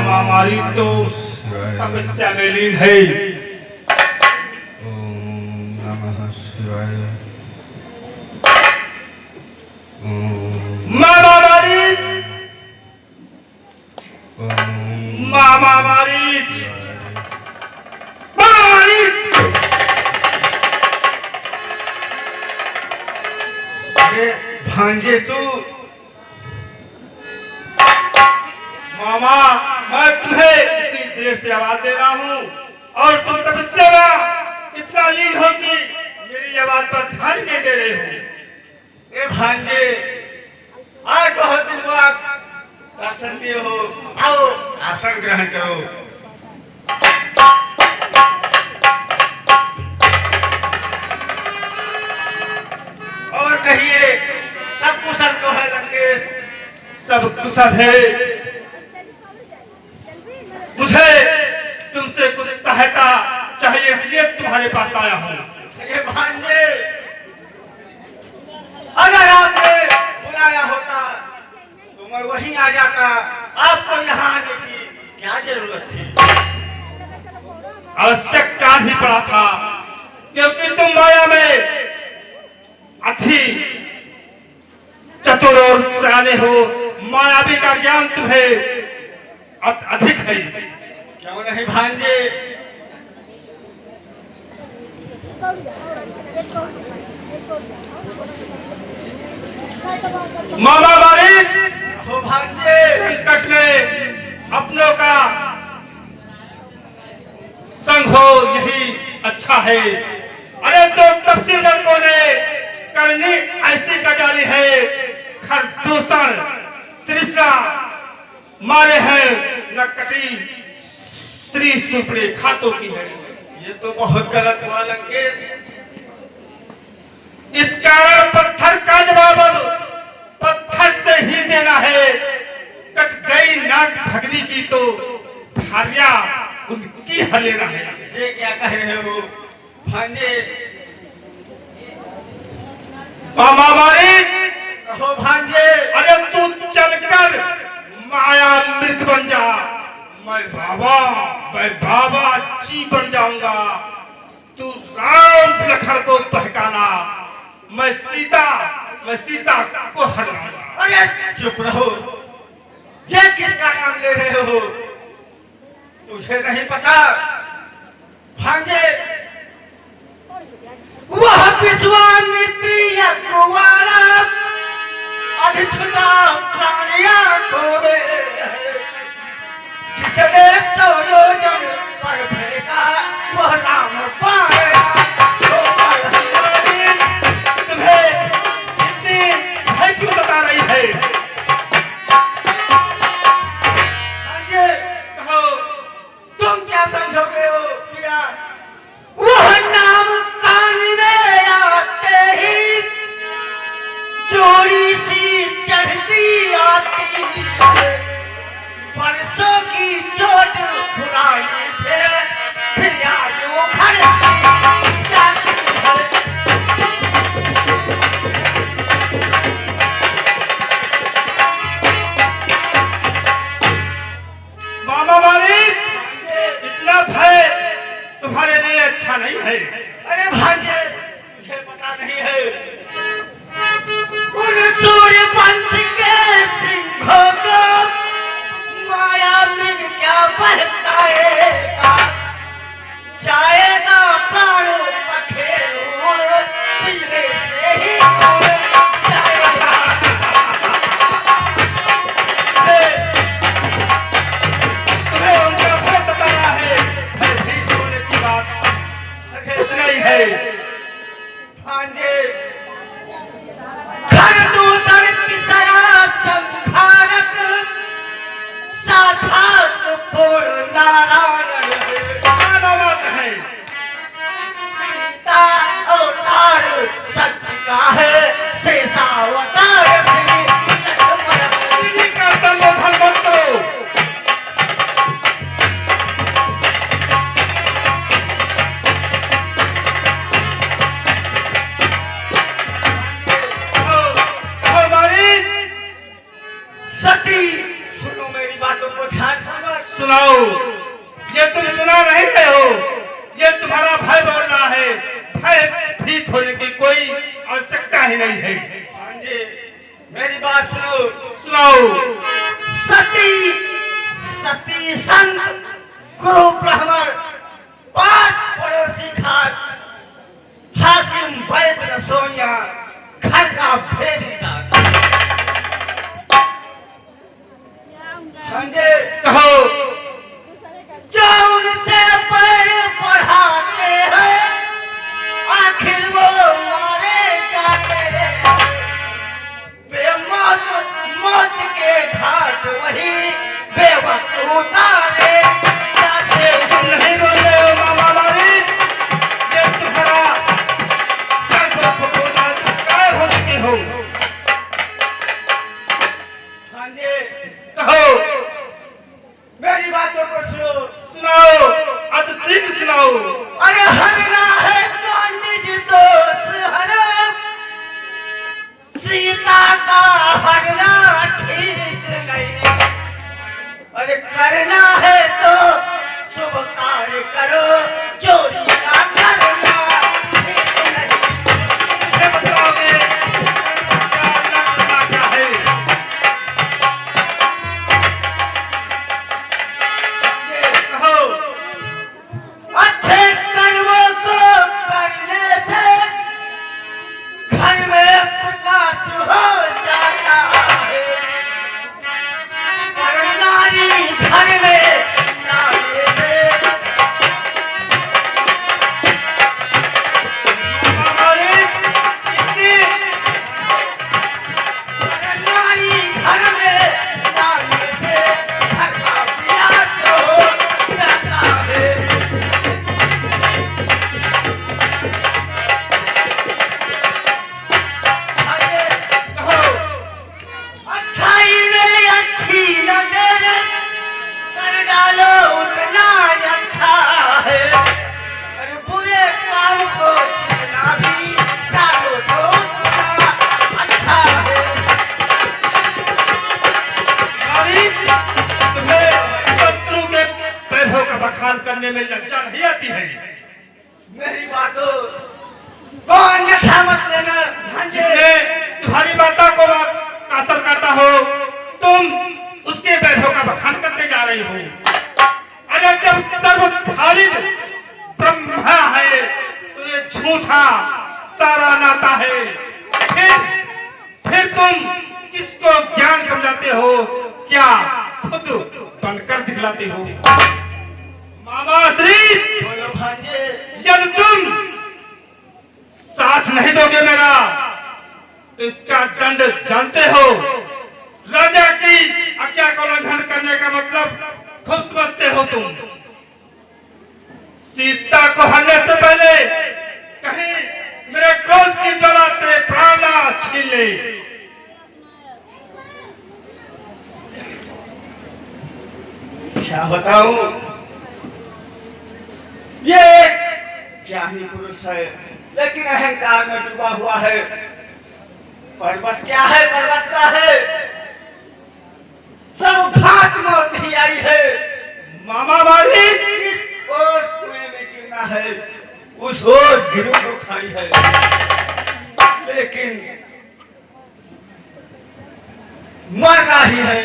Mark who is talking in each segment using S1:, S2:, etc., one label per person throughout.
S1: हमारी तो तपस्या में लीन है।
S2: ओम नमः शिवाय।
S1: मामा मारीच, मामा मारीच, मारीच। अरे भांजे तू, मामा मैं तुम्हें इतनी देर से आवाज दे रहा हूँ और तुम तपस्या में इतना लीन हो कि मेरी आवाज पर ध्यान नहीं दे रहे हो।
S3: ए भांजे, आज बहुत दिन बाद दर्शन दिए हो, आओ आसन ग्रहण करो। और कहिए, सब कुशल तो है लंकेश?
S1: सब कुशल है। मुझे तुमसे कुछ सहायता चाहिए, इसलिए तुम्हारे पास आया हूँ।
S3: अरे भांजे, अगर आपने बुलाया होता तो मैं वहीं आ जाता। आपको यहाँ आने की क्या जरूरत थी?
S1: आवश्यक कार्य ही पड़ा था, क्योंकि तुम माया में अति चतुर और सियाने हो। मायावी का ज्ञान तुम्हें अधिक है।
S3: क्यों नहीं भांजे?
S1: मामा मारी
S3: हो भांजे,
S1: संकट में अपनों का संग हो यही अच्छा है। अरे तो तपसी लड़कों ने करनी ऐसी कर डाली है, खरदूषण तृष्णा मारे हैं, न कटी श्री सुपड़े खातों की है।
S3: ये तो बहुत गलत हुआ लंकेश।
S1: इस कारण पत्थर का जवाब अब पत्थर से ही देना है। कट गई नाक भगनी की तो भार्या उनकी हर लेना है।
S3: ये क्या कह रहे हो भांजे?
S1: मामा मारी
S3: कहो भांजे।
S1: अरे तू चलकर माया मृग बन जा, मैं बाबा जी बन जाऊंगा। तू राम लखन को बहकाना, मैं सीता को हर लाऊंगा।
S3: अरे चुप रहो, ये किसका नाम ले रहे हो? तुझे नहीं पता भांजे, वह विश्वामित्री कुंवारा अधिष्ठा प्राणिया खोवे, जिसने सौयोजन पर फेंका वह राम पाया।
S1: तुम्हें इतनी भय क्यों सता रही है?
S3: भांजे,
S1: कहो
S3: तुम क्या समझोगे हो किया? वह नाम कान में आते ही चोरी सी चढ़ती आती है, परसों की चोट पुरानी फिर आज वो खड़ती जाती है।
S1: मामा मालिक, इतना भय तुम्हारे लिए अच्छा नहीं है।
S3: अरे भांजे, तुझे पता नहीं है, उन सूर्य पंथ के सिंहों को माया मृग क्या बहकाएगा? जाएगा प्राण पखेरूण, पिंजरे से ही उड़ जाएगा।
S1: तुम्हें उनका भय सता रहा है। भयभीत होने की बात कुछ नहीं है।
S3: भांजे, खरदूषण तीसरा संहारक साथ नारायण
S1: क्या बात है?
S3: सीता अवतार सत्य का है, शेषावतार श्री लक्ष्मण।
S1: श्री का संबोधन मत करो। कहो मालिक,
S3: सती सुनो मेरी बातों को ध्यानपूर्वक।
S1: सुनाओ। ये तुम सुना नहीं रहे हो, ये तुम्हारा भय बोल रहा है। भय भीत होने की कोई आवश्यकता ही नहीं है।
S3: हाँ जी, मेरी बात सुनो।
S1: सुनाओ।
S3: सती सती संत गुरु ब्राह्मण पांच पड़ोसी खास हाकिम वैद्य रसोइया घर का भेद दास। हाँ जी,
S1: कहो।
S3: जो उनसे पैर पढ़ाते हैं आखिर वो मारे जाते हैं। बेमौत मौत के घाट वही बेवक्त उतारे जाते
S1: तुम
S3: हैं।
S1: नहीं बोल रहे हो मामा मालिक, ये तुम्हारा गर्भ फकोना चित्कार हो चुके हो।
S3: हाँ जी,
S1: कहो।
S3: मेरी बातों को सुनो।
S1: सुनाओ, अति शीघ्र सुनाओ।
S3: अरे हरना है तो निज दोष हरो, सीता का हरना ठीक नहीं। अरे करना है तो शुभ कार्य करो, चोरी का करना ठीक नहीं।
S1: मुझे बताओगे क्या न करना क्या है? कहो।
S3: अच्छे कर्मों को करने से घर में प्रकाश हो जाता है, पर नारी घर में लाने से
S1: मामा मालिक, इतनी
S3: पर नारी घर में लाने से घर का विनाश हो जाता है। अरे
S1: कहो।
S3: अच्छाई में अच्छी नजर कर डालो उतना अच्छा है, और बुरे काम को जितना भी डालो तो उतना अच्छा है।
S1: मालिक, तुम्हें शत्रु के वैभव का बखान करने में लज्जा नहीं आती है?
S3: मेरी बातों को अन्यथा मत लेना। हाँ जी,
S1: जिसने तुम्हारी माता को कासर काटा हो, तुम उसके वैभव का बखान करते जा रही हो। अरे जब सर्वखालिद ब्रह्मा है तो ये झूठा सारा नाता है। फिर तुम किसको ज्ञान समझाते हो? क्या खुद बनकर दिखलाते हो? मामा श्री,
S3: बोलो भांजे।
S1: यदि तुम साथ नहीं दोगे मेरा तो इसका दंड जानते हो। राजा की आज्ञा का उल्लंघन करने का मतलब खुद समझते हो तुम। सीता को हरने से पहले कहीं मेरे क्रोध की ज्वाला तेरे प्राण ना छीन ले।
S3: क्या बताऊं, ये ज्ञानी पुरुष है लेकिन अहंकार में डूबा हुआ है। परवश क्या है, परवश का है, सब घात मौत ही आई है।
S1: मामा मालिक,
S3: इस ओर कुएं में गिरना है, उस ओर गिरोह खाई है, लेकिन मरना ही है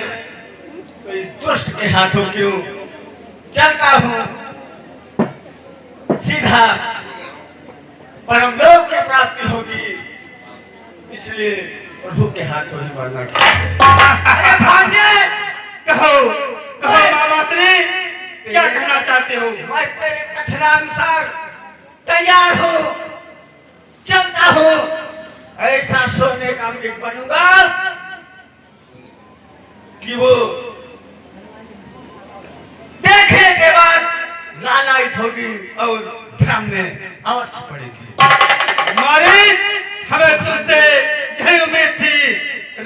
S3: तो इस दुष्ट के हाथों क्यों चलता हूं सीधा परमलोक की प्राप्ति होगी, इसलिए प्रभु के हाथों ही मरना चाहिए। अरे भांजे,
S1: कहो कहो मामा श्री, क्या कहना चाहते हो?
S3: मैं तेरे कथनानुसार तैयार हूँ, चलता हूँ। ऐसा सोने का मृग बनूंगा कि वो देखे होगी और भ्रम में अवश्य पड़ेगी।
S1: मारी हमें तुमसे यही उम्मीद थी।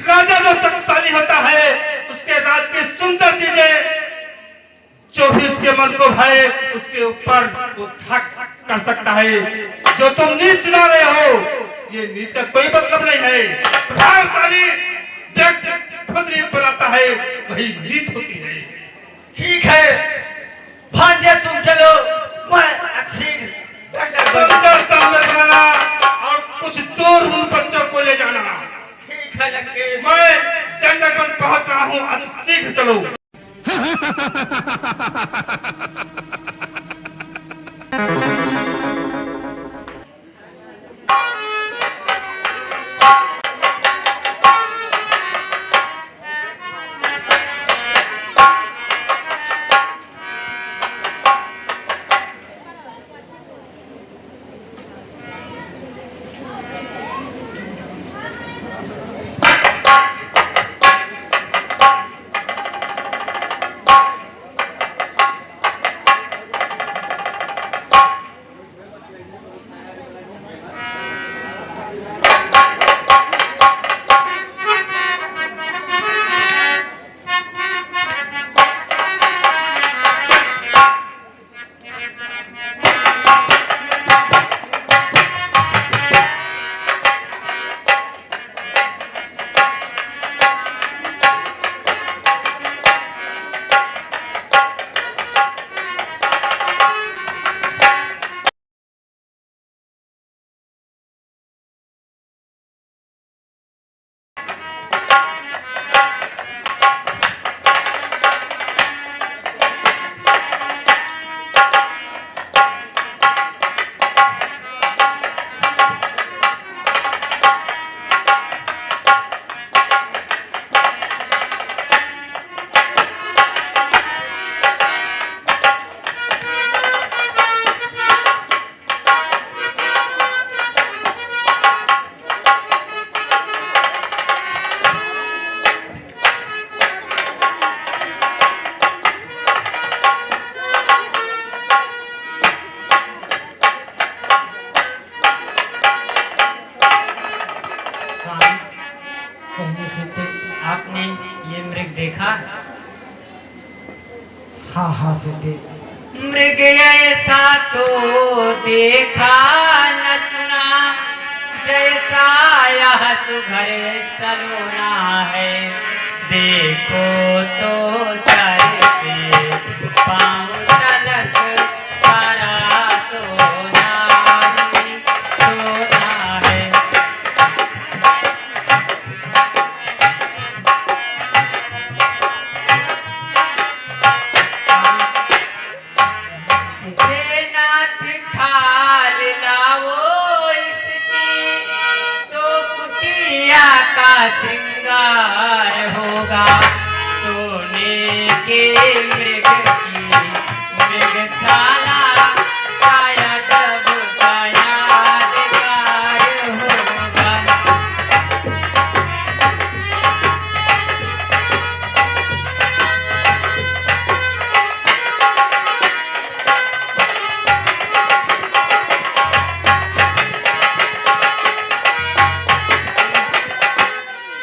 S1: राजा जो शक्तिशाली होता है उसके राज की सुंदर चीजें जो भी उसके मन को भाए उसके ऊपर वो हक कर सकता है। जो तुम नीत सुना रहे हो ये नीत का कोई मतलब नहीं है। प्रभावशाली व्यक्ति खुद नीत बनाता है वही नीत होती है।
S3: ठीक है भांजे तुम चलो, मैं शीघ्र
S1: सुंदर सा मरघाना और कुछ दूर उन बच्चों को ले जाना।
S3: ठीक है लंकेश।
S1: मैं दंडकन पहुंच रहा हूँ, अति शीघ्र चलो।
S4: देखा?
S5: हाँ हाँ सीते।
S4: मृग ऐसा तो देखा न सुना, जैसा यह सुघर सलोना है। देखो तो सर से पाँव तलक सारा सोना ही सोना है। ये नाथ खाल लाओ इसकी, तो कुटिया का श्रृंगार होगा। सोने के मृग की मृगशाला काया जब का यादगार होगा।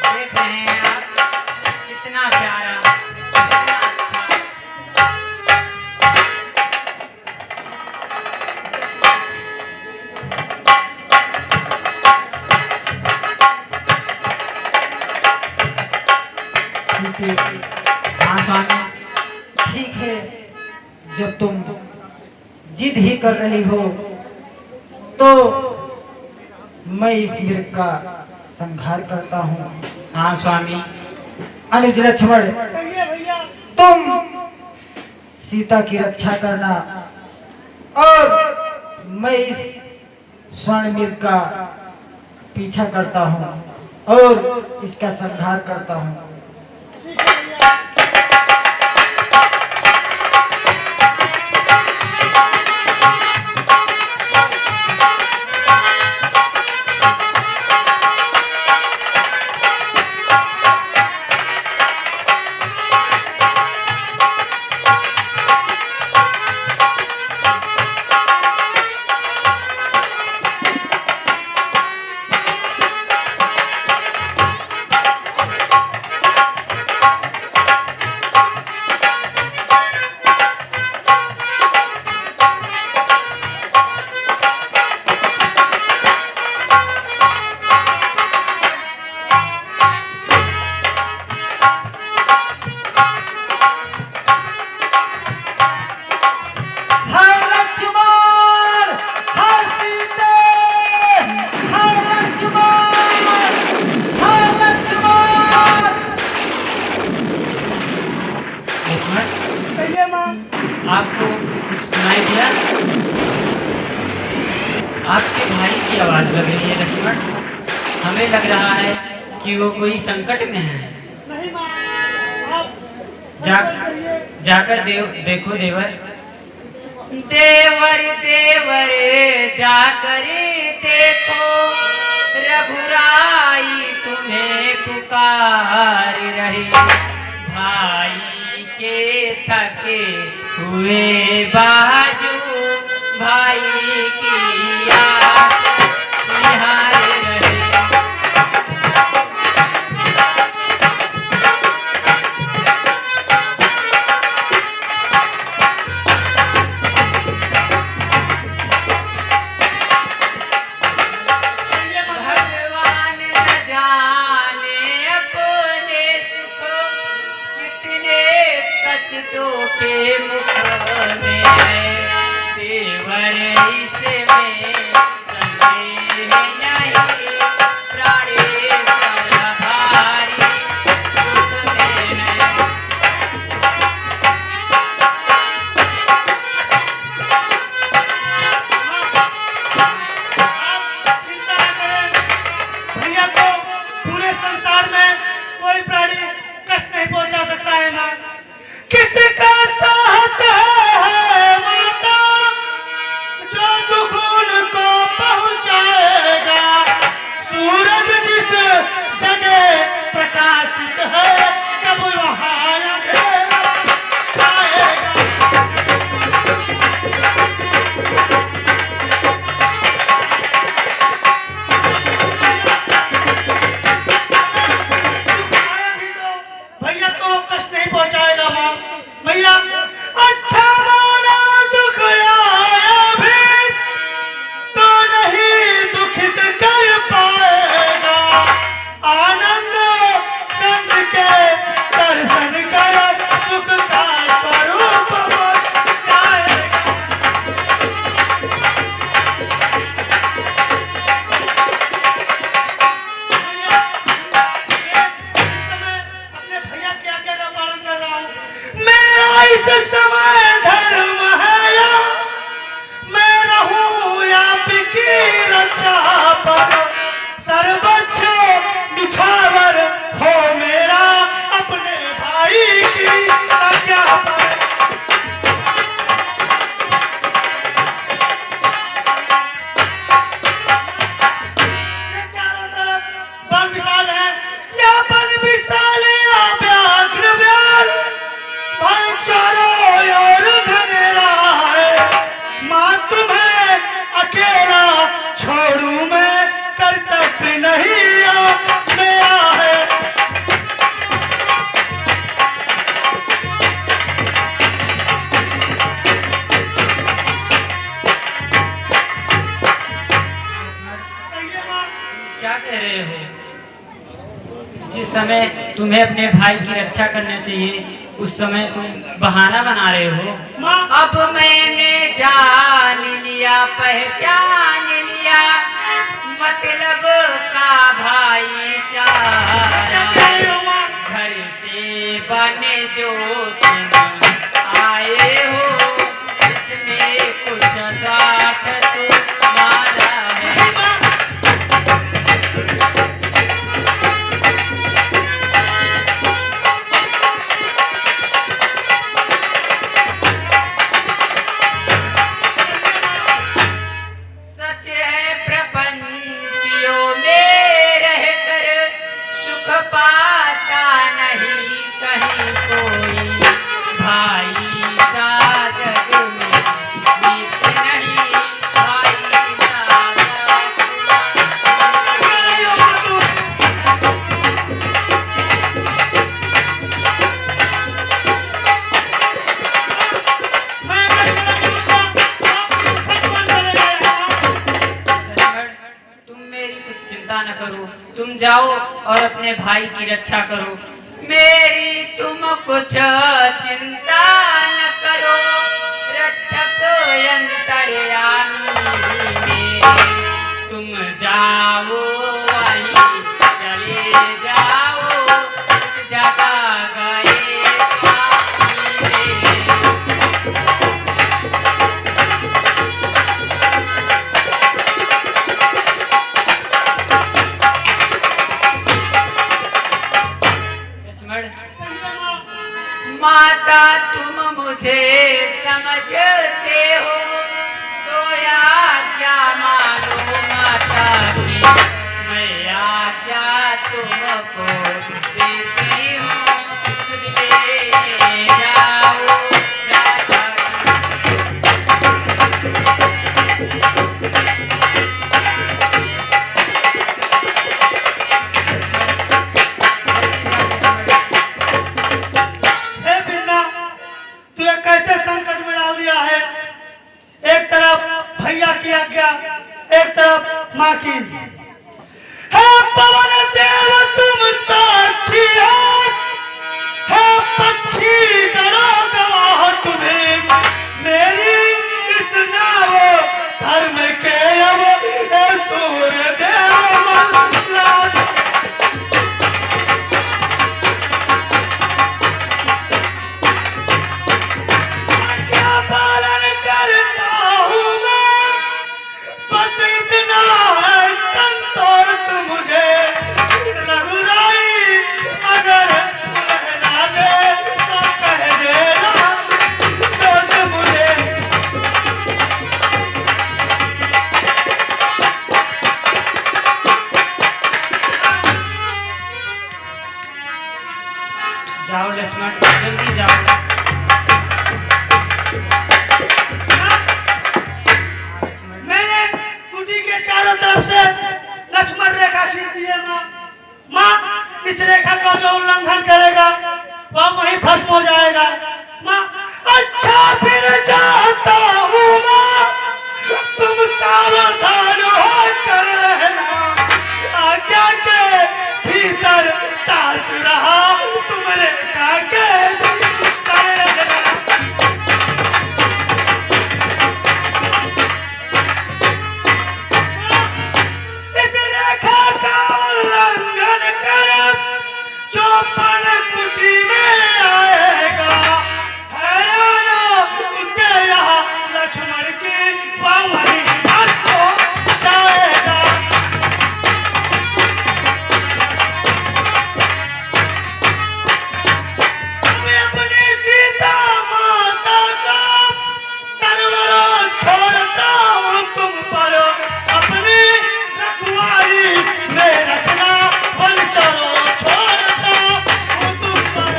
S4: देख रहे हैं आप, कितना प्यारा, कितना अच्छा।
S5: सीते
S4: हाँ स्वामी।
S5: ठीक है, जब तुम जिद ही कर रही हो तो मैं इस मृग का संहार करता हूँ।
S4: हाँ स्वामी।
S5: अनुज लक्ष्मण, तुम सीता की रक्षा करना और मैं इस स्वर्ण मृग का पीछा करता हूँ और इसका संहार करता हूँ।
S4: आपको कुछ सुनाई दिया? आपके भाई की आवाज लग रही है लक्ष्मण। हमें लग रहा है कि वो कोई संकट में है।
S3: नहीं माँ, आप
S4: जाकर देखो देवर। देवर देवर जाकर देखो, रघुराई तुम्हें पुकार रही। भाई के थके हुए बाजू भाई की आस निहार रहे। भगवान न जाने अपने सुख, कितने कष्टों के मुख में है। देवर इसमें संदेह नहीं, प्राणेश्वर भारी दुख में है।
S3: आप चिंता न करें। भैया को पूरे संसार में कोई प्राणी कष्ट नहीं पहुंचा सकता है माँ। किसका साहस है माता जो दुख उनको पहुंचाएगा। सूरज जिस जगह प्रकाशित है, कब वहां अंधेरा छाएगा। दुख आया भी तो भैया को कष्ट नहीं पहुंचाएगा माँ। भैया अच्छा वाला दुख आया भी तो नहीं दुखित कर पाएगा। आनंद कंद के दर्शन कर सुख का स्वरूप बन जाएगा। इस समय अपने भैया की आज्ञा का पालन कर रहा हूँ। मेरा इस समय धर्म है या मैं रहूं आपकी रक्षा पर। सर्वोच्च बिछावर हो मेरा अपने भाई की आज्ञा पर। ये चारों तरफ वन विशाल है। या वन विशाल या व्याघ्र व्याल, वन चारों ओर घनेरा है। माँ तुम्हें अकेला छोड़ू मैं, कर्तव्य नहीं मेरा है। कहिए माँ।
S4: क्या कह रहे हो? जिस समय तुम्हें अपने भाई की रक्षा करना चाहिए, उस समय तुम बहाना बना रहे हो।
S3: माँ
S4: अब मैंने जान लिया, पहचान लिया, मतलब का भाईचारा।
S3: क्या कह रहे हो माँ?
S4: घर से बने जो तुम आए हो, इसमें कुछ स्वार्थ तुम्हारा है।
S3: नहीं माँ,
S4: सच है प्रपंचियों में रहकर सुख पाता नहीं कहीं कोई। भाई सा जग में मित्र नहीं, भाई सा
S3: क्या कह रही हो माँ तुम? मैं अगर चला जाऊंगा, आपकी इच्छा कौन करेगा यहाँ?
S4: लक्ष्मण, तुम मेरी कुछ चिंता न करो। तुम जाओ और अपने भाई की रक्षा करो। मेरी तुम कुछ चिंता न करो। रक्षक अंतर्यामी मेरे, तुम जाओ वहीं चले जाओ, इस जगह गए स्वामी मेरे।
S3: कैसे संकट में डाल दिया है। एक तरफ भैया की आज्ञा, एक तरफ माँ की। है पवन देव तुम साक्षी हो, है पक्षी डरो गवाह तुम्हें, मेरी इस नाव धर्म के अब सूर्य देव लाग। क्या पालन करता हूँ मैं, बस इतना है संतोष मुझे। रघुराई अगर कहला दे तो कह देना दोस्त मुझे।
S4: जाओ लक्ष्मण, जल्दी जाओ।
S3: मैंने कुटी के चारों तरफ से लक्ष्मण रेखा खींच दी है माँ। माँ, इस रेखा का जो उल्लंघन करेगा वह वहीं भस्म हो जाएगा। माँ, अच्छा फिर जाता हूँ माँ, तुम सावधान हो कर रहना। आज्ञा के भीतर दास रहा, तुम रेखा के भीतर रहना। इस रेखा का उल्लंघन कर जो पन कुटी में आएगा, है ना उसे यहाँ लक्ष्मण की पावनी हाथ हो जाएगा। मैं अपनी सीता माता का तरवार छोड़ता हूँ तुम पर, अपनी रखवाली में रखना वंचरो छोड़ता हूँ तुम पर।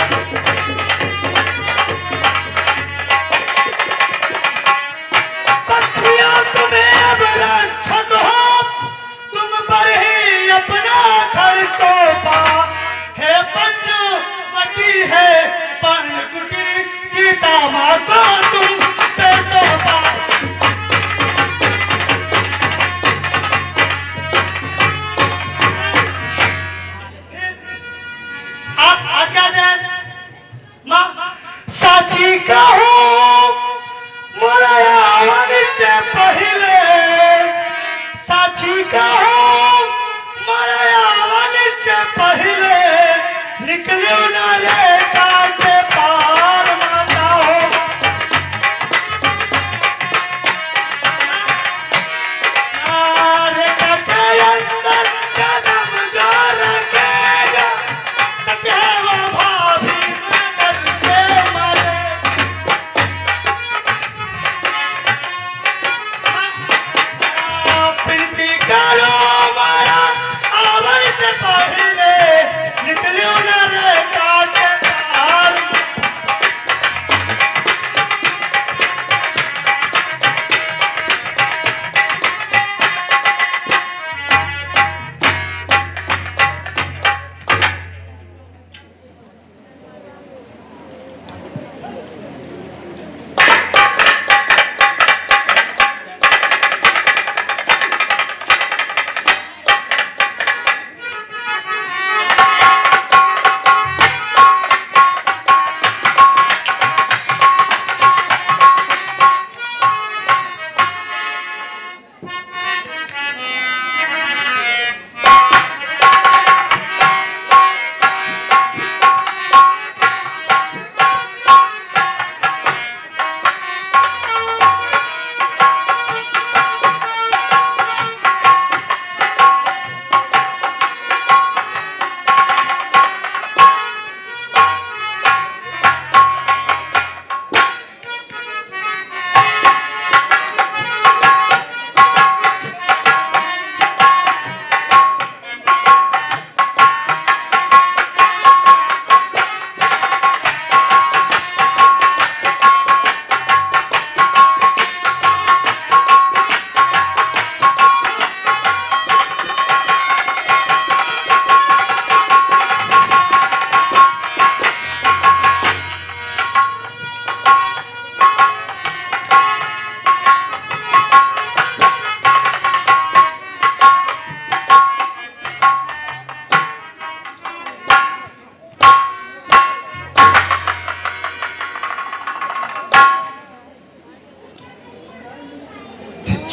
S3: पक्षियों तुम्हें अब रक्षक हो, तुम पर ही अपना घर सौंपा है। पंचवटी है पर्णकुटी, सीता माँ को तुम पे सौंपा। आप आज्ञा दें माँ। साची का हूँ मोरायावन से पहले, साची का हूँ मोरायावन से पहले, निकलो न रेखा के पार माता हो। रेखा के अंदर कदम जो रखेगा, सच है वो भाभी में चल के मरे। प्रीति करो मारा आवन से पहले, निकलो न रेखा के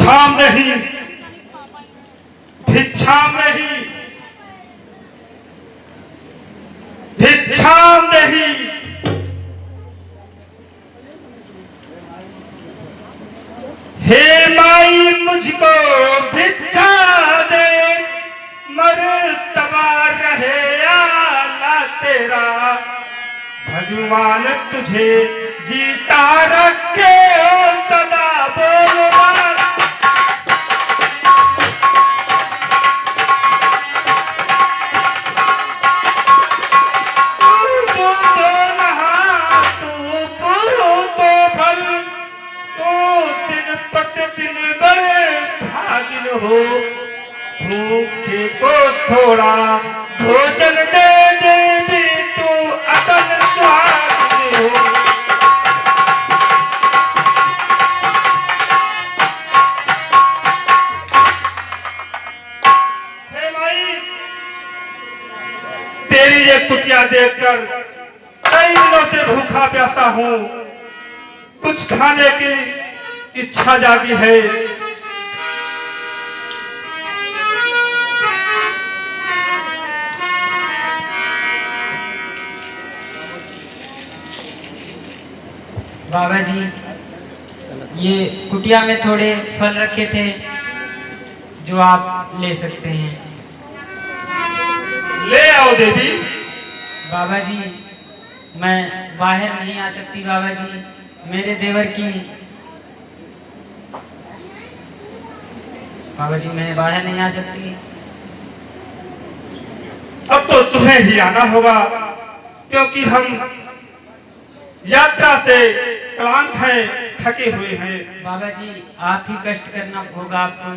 S1: भिक्षाम नहीं, भिक्षाम नहीं, भिक्षाम नहीं। हे माई मुझको भिक्षा दे, मरतबा रहे आला तेरा, भगवान तुझे जीता रखे हो सदा। बोलो हो, भूखे को थोड़ा भोजन दे दे भी तू अटल सुहागिन हो। हे माई, तेरी ये कुटिया देखकर कई दिनों से भूखा प्यासा हूं, कुछ खाने की इच्छा जागी है।
S4: बाबा जी, ये कुटिया में थोड़े फल रखे थे जो आप ले सकते हैं।
S1: ले आओ देवी।
S4: बाबा जी, मैं बाहर नहीं आ सकती। बाबा जी, मेरे देवर की। बाबा जी, मैं बाहर नहीं आ सकती।
S1: अब तो तुम्हें ही आना होगा, क्योंकि हम यात्रा से क्लांत हैं, थके हुए हैं।
S4: बाबा जी, आप ही कष्ट करना होगा आपको।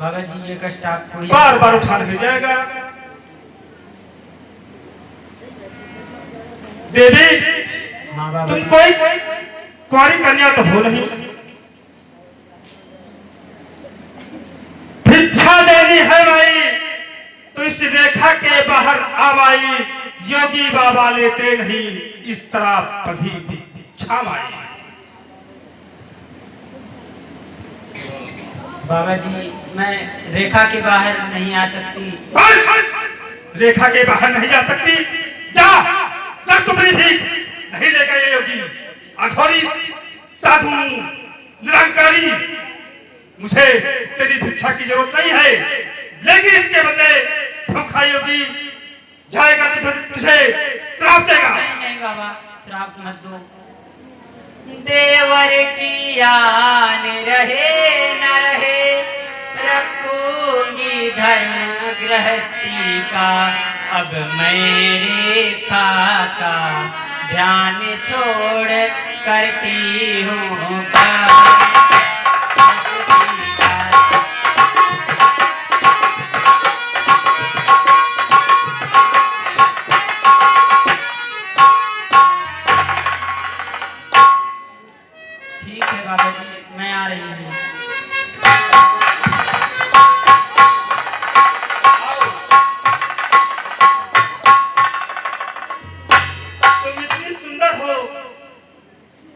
S4: बाबा जी, ये कष्ट आपको ही
S1: बार बार उठाना हो जाएगा। देवी,
S4: हाँ बाबा
S1: तुम
S4: जी।
S1: कोई कुंवारी कन्या तो हो नहीं, भिक्षा देनी है भाई, तो इस रेखा के बाहर आवाई। योगी बाबा लेते नहीं इस तरह पधी भिक्षा माई।
S4: बाबा जी, मैं रेखा के बाहर नहीं आ सकती।
S1: बस! रेखा के बाहर नहीं जा सकती, जा तक तुम्हारी भीख नहीं लेगा ये योगी, अघोरी, साधु, निरंकारी। मुझे तेरी भिक्षा की जरूरत नहीं है, लेकिन इसके बदले भूखा योगी जाएगा तो तुझे श्राप देगा।
S4: नहीं नहीं बाबा, श्राप मत दो। देवर की आन रहे न रहे, रखूंगी धर्म गृहस्थी का। अब मैं रेखा का ध्यान छोड़ करती हूँ ठीक है बाबा जी, मैं आ रही हूँ।
S1: तुम इतनी सुंदर हो,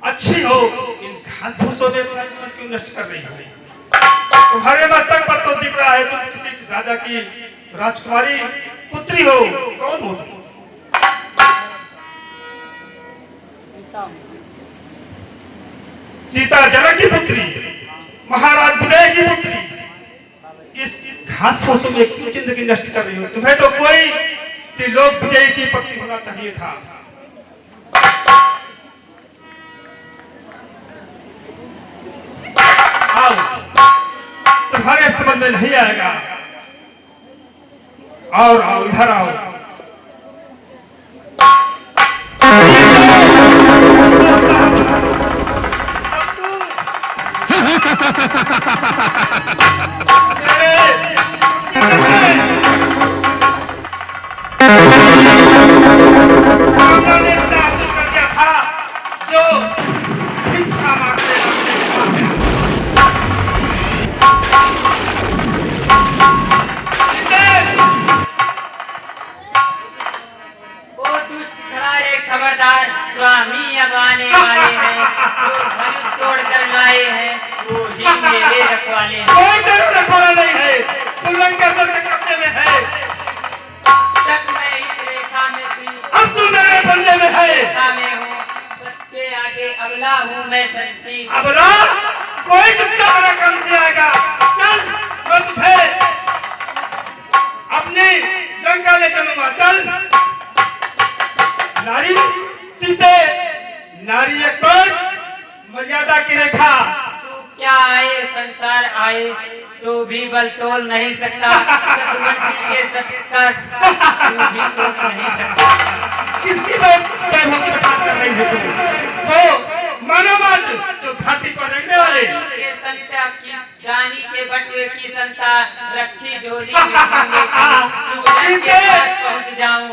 S1: अच्छी हो, इन घास भूसों में अपना जीवन क्यों नष्ट कर रही हो? तुम्हारे मस्तक पर तो दिख रहा है तुम किसी राजा की राजकुमारी पुत्री हो। कौन हो तुम? सीता जनक की पुत्री, महाराज विजय की पुत्री। इस घास फूसों में क्यों जिंदगी नष्ट कर रही हो? तुम्हें तो कोई त्रिलोक विजय की पत्नी होना चाहिए था। आओ, तुम्हारे समझ में नहीं आएगा। और आओ, इधर आओ।
S4: अबला हूँ मैं संती।
S1: अबला कोई जितना बड़ा कम नहीं आएगा। चल मैं तुझे अपनी लंका ले चलूंगा। चल नारी सीते, नारी एक पर मर्यादा की रेखा।
S4: तू क्या आए संसार आए तो भी बल तोल नहीं सकता। सतवंशी के सत्ता तू भी तोल नहीं सकता।
S1: किसकी वैभव की बात कर रही है तू? वो मानव मात्र जो धरती पर रहने वाले
S4: के संता की रानी के बटुए की संसार रखी डोली में घूमने की, सूरज के पास पहुंच जाऊं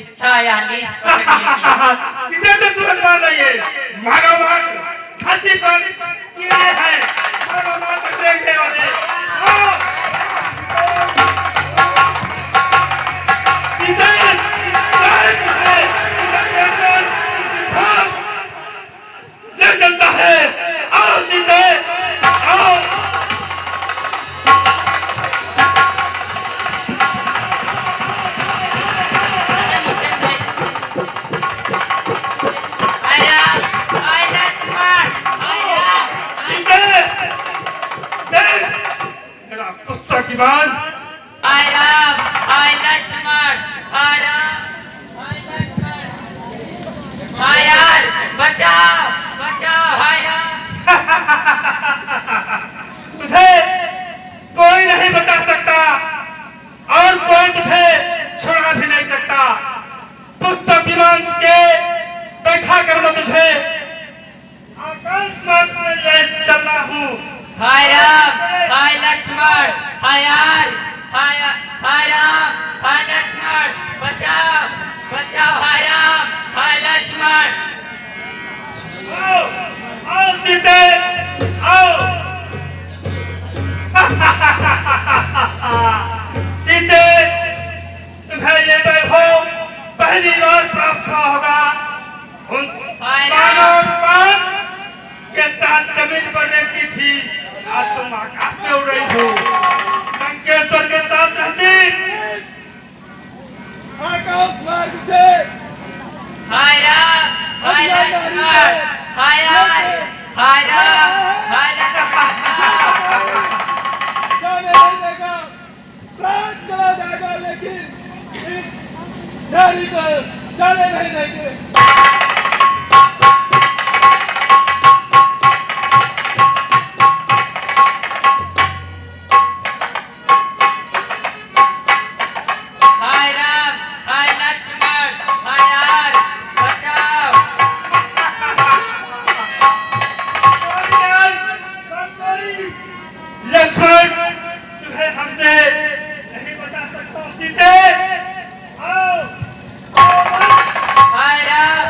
S4: इच्छा या नींद पकड़ने की।
S1: किसे से सूरज मान रही है? मानव मात्र धरती पर कीड़े हैं, मानव मात्र रहने वाले। सीते ले चलता है। आओ सीते आओ। सीते देख मेरा पुस्तक विमान।
S4: हाय राम, हाय लक्ष्मण, हाय राम, हाय लक्ष्मण, हाय यार बचाओ बचाओ, हाय राम।
S1: तुझे कोई नहीं बचा सकता और कोई तुझे छुड़ा भी नहीं सकता। पुष्पक विमान के बैठा कर मैं तुझे आकाश मार्ग में ले चल रहा हूँ।
S4: हाय राम, हाय लक्ष्मण, हाय यार, हाय हाय राम, हाय लक्ष्मण, बचाओ बचाओ, हाय राम, हाय लक्ष्मण।
S1: आओ आओ सीते आओ। सीते तुम्हें ये वैभव पहली बार प्राप्त हुआ होगा। उन मानव पात के साथ जमीन पर रहती थी, आज तुम आकाश में उड़ रही हो। लंकेश्वर के साथ रहती
S3: आकाश मार्ग से
S4: हाय राम, हाय लक्ष्मण, हाय यार, हाय राम, हाय लक्ष्मण।
S3: जाने नहीं देगा, प्राण चला जाएगा, लेकिन इस नारी को जाने नहीं देंगे।
S4: हाय राम, हाय लक्ष्मण, हाय यार, बचाओ।
S1: लक्ष्मण तुम्हें हमसे नहीं बता सकता। सीते आओ।
S4: हाय राम,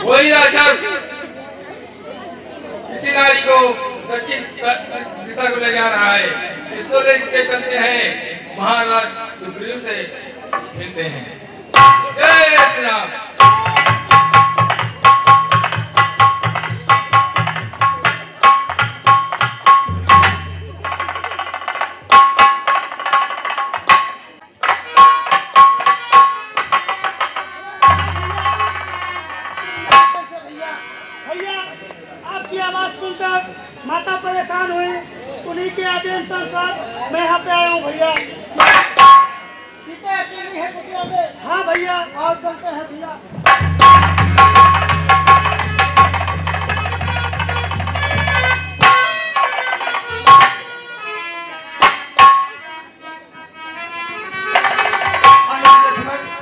S2: वही राजा किसी नारी को दक्षिण दिशा को ले जा रहा है। इसको देखते चलते हैं, महाराज सुग्रीव से मिलते हैं। जय श्री राम।
S3: भैया आपकी आवाज सुनकर माता परेशान हुई, उन्हीं के आदेश अनुसार मैं यहाँ पे आया हूँ भैया।
S5: सीता अकेली है कुटिया में?
S3: हाँ भैया।
S5: आओ चलते हैं भैया।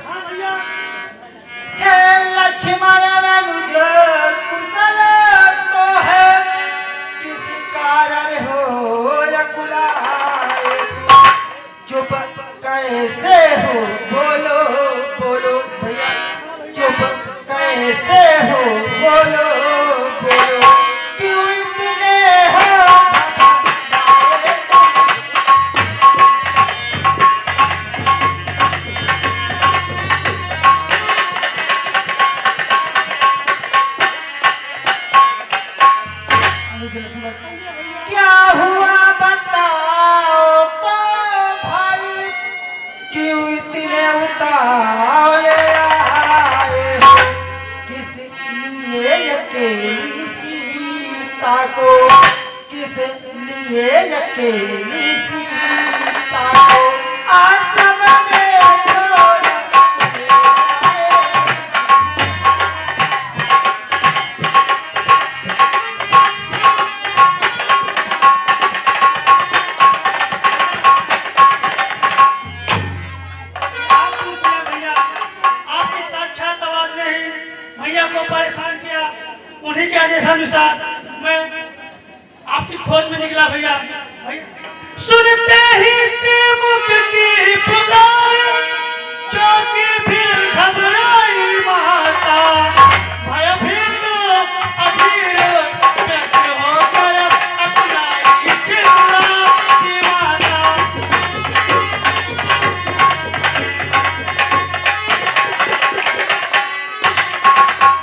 S3: हाँ भैया।
S5: हे लक्ष्मण अनुज कुशल तो है, किस कारण हो अकुलाए तू? चुप कैसे हो बोलो बोलो भैया, चुप कैसे हो बोलो बोलो, क्यों इतने हो घबराए तुम? क्या हुआ बताओ तो भाई, क्यों इतने उतावले आए हो? किस लिए अकेली सीता को, किस लिए अकेली सीता को आश्रम में छोड़ चले आए?
S3: आप पूछ लें भैया, आपकी साक्षात आवाज ने ही भैया को परेशान किया, उन्हीं के आदेशानुसार मैं आपकी खोज में निकला भैया। सुनते ही मुख की पुकार, चौकी फिर घबराई माता, भयभीत अधीर व्यग्र होकर अपनाई चिल्लाती माता।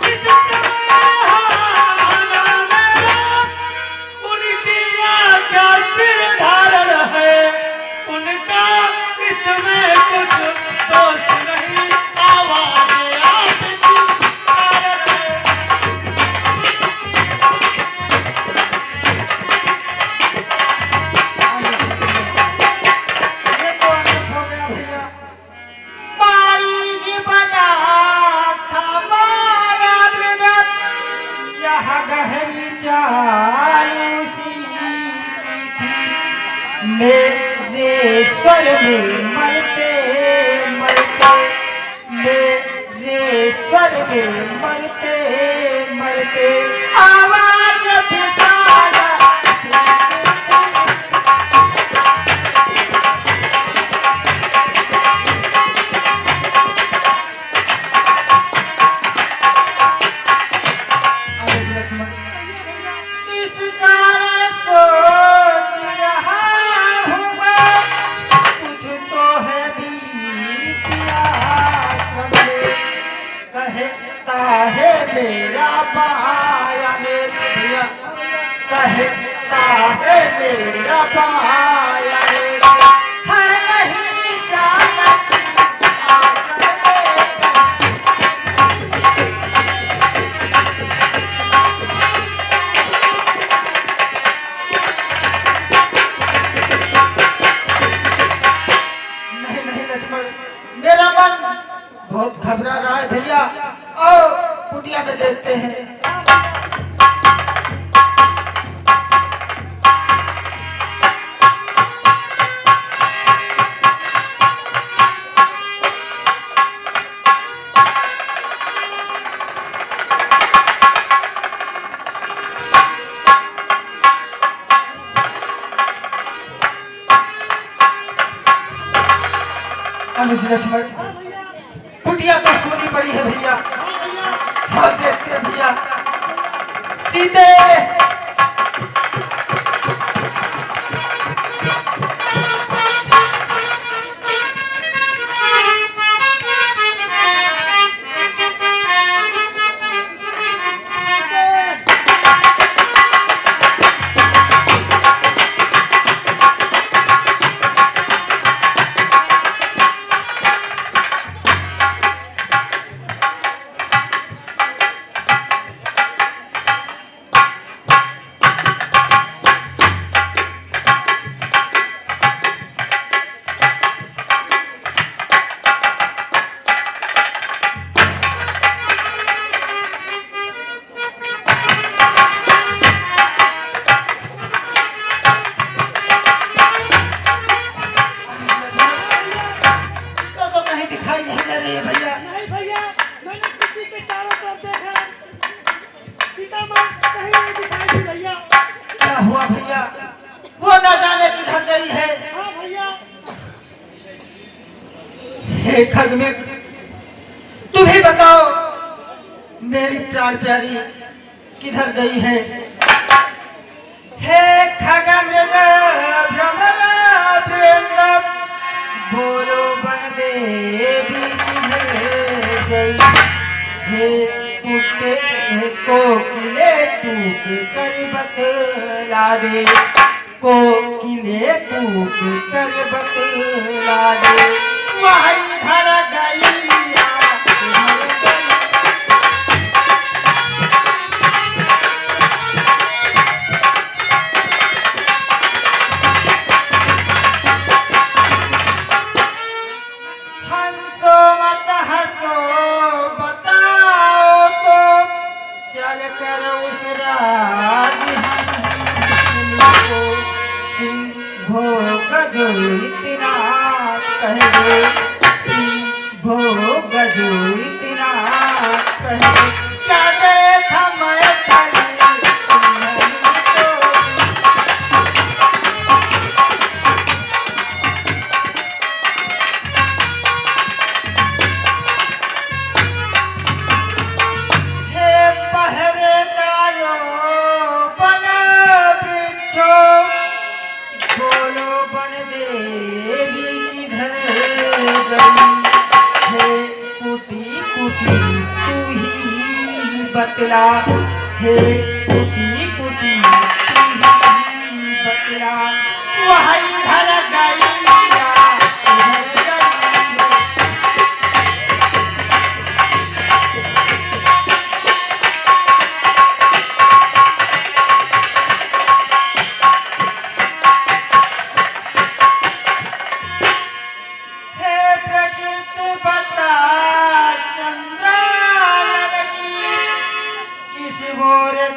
S3: इस समय आना मेरा उनकी आज्ञा सिर धारण है, उनका इसमें कुछ दोष नहीं, आवाज आपकी कारण है।
S5: ये तो अनर्थ हो गया भैया। बारीज बना था माया मृग, यह गहरी चाल उसी की थी। मेरे स्वर में मरते मरते, मेरे स्वर में मरते मरते आवाज फिसाला सुनते। इस कारण सोच रहा हूँ मैं, कुछ तो है बीतिया आश्रम में। कहता है मेरा पाया मेरा भैया, कहता है मेरा पाया मेरा, है नहीं जानती आश्रम में। नहीं नहीं लक्ष्मण, मेरा मन बहुत घबरा रहा है भैया। आओ कुटिया में देखते हैं। अनुज लक्ष्मण, कुटिया तो सोनी पड़ी है भैया।
S3: हाँ भैया।
S5: हाँ देखते हैं भैया। सीते तो कहीं दिखाई नहीं दे रही है भैया।
S3: नहीं भैया, मैंने कुत्ती के चारों तरफ देखा, सीता माँ कहीं नहीं दिखाई दी भैया।
S5: क्या हुआ भैया? वो न जाने किधर गई है।
S3: हाँ भैया।
S5: हे खगमित्र, तुम ही बताओ मेरी प्राण प्यारी किधर गई है? हे खगमृग भ्रमर वृंद, बोलो बन देवी किधर गई? हे टूटे कोकिले टूट कर बतला दे, कोकिले टूट कर बतला दे, वही धर गई हंसो मत हंसो बताओ तो चल कर उस राजहंसिनी को सिंहो गजो इतना कह दो, सिंहो गजो इतना कह दो, क्या देखा मैं खाली बतला, हे कुटी कुटी तू ही बतला, वही धर गई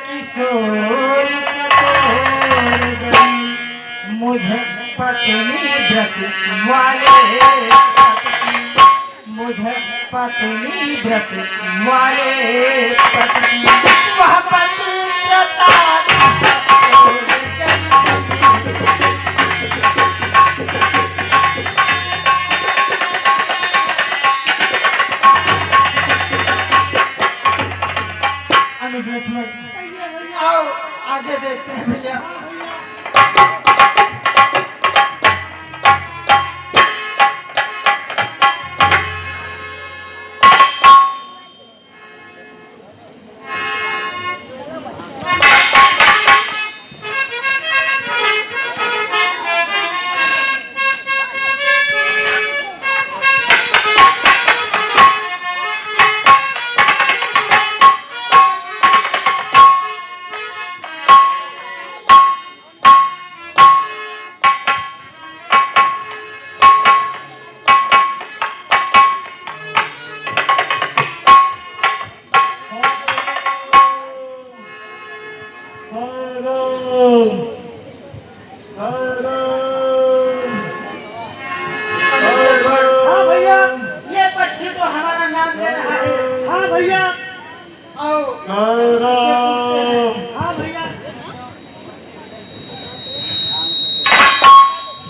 S5: किशोर चकोर गई, मुझे पत्नी व्रत वाले पति, मुझे पत्नी व्रत वाले पति, वह पतिव्रता चकोर अनुज लक्ष्मण आओ आगे देखते हैं भैया।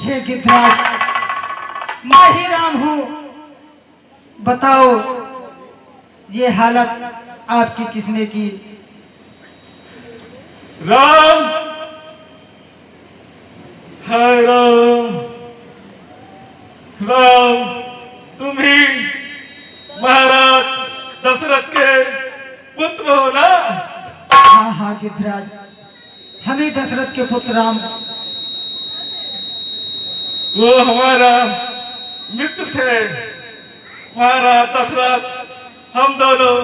S5: हे गिद्धराज, मैं ही राम हूँ, बताओ ये हालत आपकी किसने की?
S1: राम, हाय राम, राम, तुम ही महाराज दशरथ के पुत्र हो ना?
S5: हाँ हाँ गिद्धराज, हम ही दशरथ के पुत्र राम।
S1: वो हमारा मित्र थे महाराज दशरथ, हम दोनों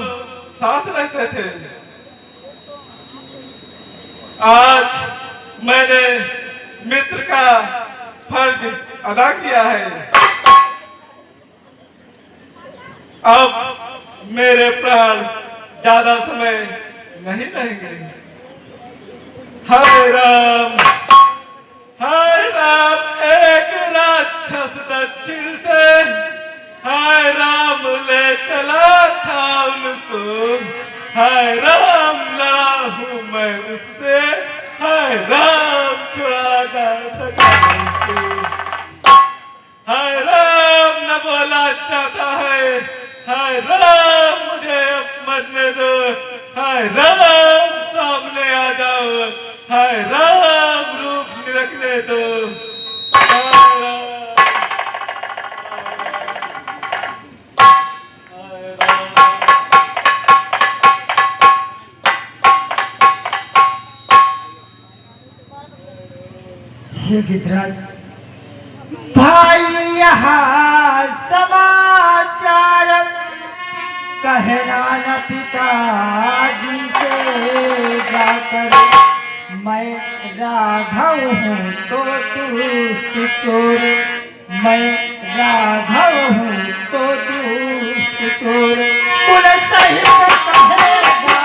S1: साथ रहते थे। आज मैंने मित्र का फर्ज अदा किया है। अब मेरे प्राण ज्यादा समय नहीं रहेंगे। हाय राम, हाय राम, एक राक्षस दक्षिण से हाय राम ले चला था उनको। हाय राम, लाहू मैं उससे हाय राम छुड़ा सका उनको। हाय राम न बोला चाहता है, हाय राम मुझे अब मरने दो। हाय राम सामने आ जाओ, हाय राम रूप निरखने दो। हाय राम, हाय राम।
S5: हे गिद्धराज, भाई यहाँ समाचार कहना न पिताजी से जाकर, मैं राघव हूँ तो दुष्ट चोर, मैं राघव हूँ तो दुष्ट चोर, कुल सहित कहेगा।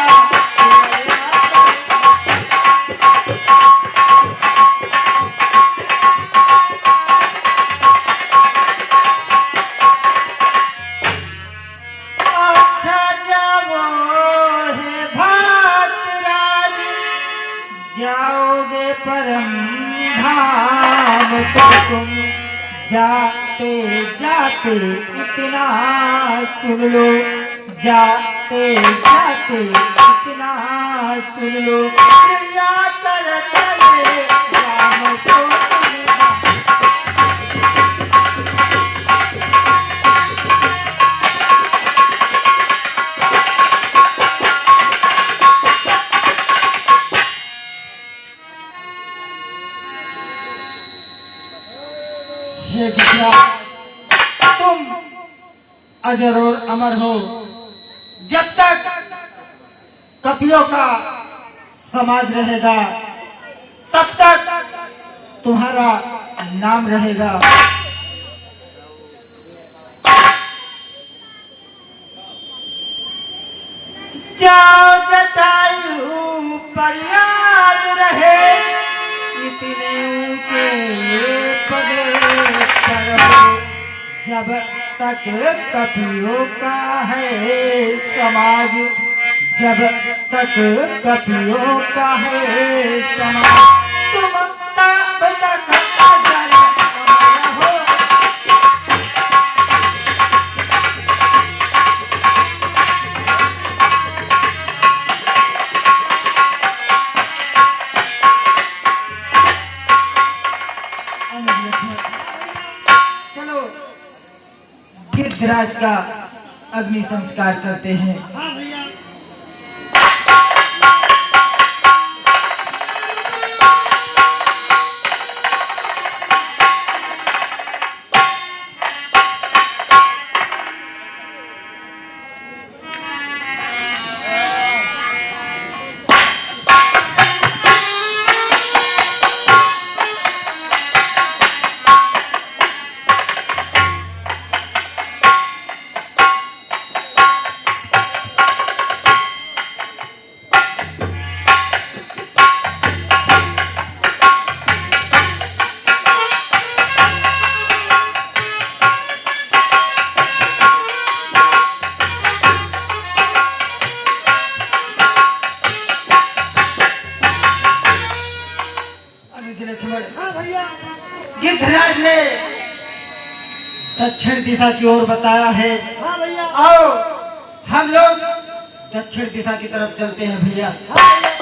S5: अच्छा जाओ हे भक्तराज, जाओगे परम धाम को तुम, जाते जाते इतना सुन लो, जाते जाते इतना सुन लो, क्रिया कर चले राम को तुम। हे गिद्धराज, तुम अजर और अमर हो। जब तक कपियों का समाज रहेगा तब तक तुम्हारा नाम रहेगा। जाओ जटायु पर याद रहे, इतने ऊंचे पद पर हो, जब तक कपियों का है समाज, जब तक कपियों का है समाज, तुम तब तक अजर अमर हो। चलो गिद्धराज का अग्नि संस्कार करते हैं।
S3: हाँ भैया। हाँ भैया।
S5: गिद्धराज ने दक्षिण दिशा की ओर बताया है।
S3: हाँ भैया।
S5: आओ हम लोग दक्षिण दिशा की तरफ चलते हैं भैया।
S3: हाँ भैया।